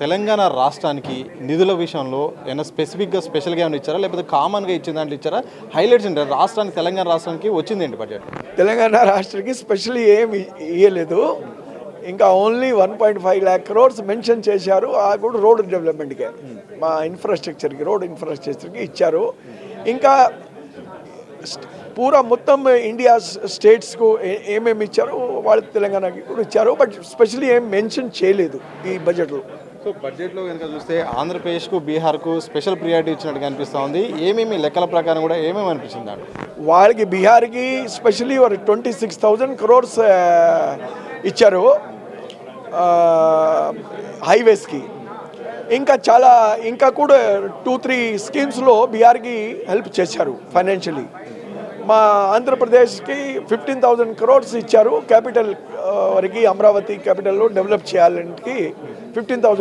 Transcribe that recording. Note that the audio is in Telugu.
తెలంగాణ రాష్ట్రానికి నిధుల విషయంలో ఏమైనా స్పెషల్గా ఏమైనా ఇచ్చారా, లేకపోతే కామన్గా ఇచ్చిన దాంట్లో ఇచ్చారా? హైలైట్స్ ఏంటి రాష్ట్రానికి, తెలంగాణ రాష్ట్రానికి వచ్చింది ఏంటి బడ్జెట్? తెలంగాణ రాష్ట్రానికి స్పెషల్లీ ఏమి ఇవ్వలేదు. ఇంకా ఓన్లీ 1.5 lakh crores మెన్షన్ చేశారు. ఆ కూడా రోడ్ డెవలప్మెంట్కే, మా ఇన్ఫ్రాస్ట్రక్చర్కి, రోడ్ ఇన్ఫ్రాస్ట్రక్చర్కి ఇచ్చారు. ఇంకా పూరా మొత్తం ఇండియా స్టేట్స్కు ఏమేమి ఇచ్చారు వాళ్ళు తెలంగాణకి కూడా ఇచ్చారు. బట్ స్పెషల్లీ ఏం మెన్షన్ చేయలేదు ఈ బడ్జెట్లో. సో బడ్జెట్లో కనుక చూస్తే ఆంధ్రప్రదేశ్కు, బీహార్కు స్పెషల్ ప్రియారిటీ ఇచ్చినట్టుగా అనిపిస్తూ ఉంది. ఏమేమి లెక్కల ప్రకారం కూడా ఏమేమి అనిపించింది దాంట్లో? వాళ్ళకి బీహార్కి స్పెషల్లీ 26,000 crores ఇచ్చారు హైవేస్కి. ఇంకా కూడా 2-3 స్కీమ్స్లో బీహార్కి హెల్ప్ చేశారు ఫైనాన్షియలీ. మా ఆంధ్రప్రదేశ్కి 15,000 crores ఇచ్చారు. క్యాపిటల్ వరకు అమరావతి క్యాపిటల్లో డెవలప్ చేయాలంటే 15,000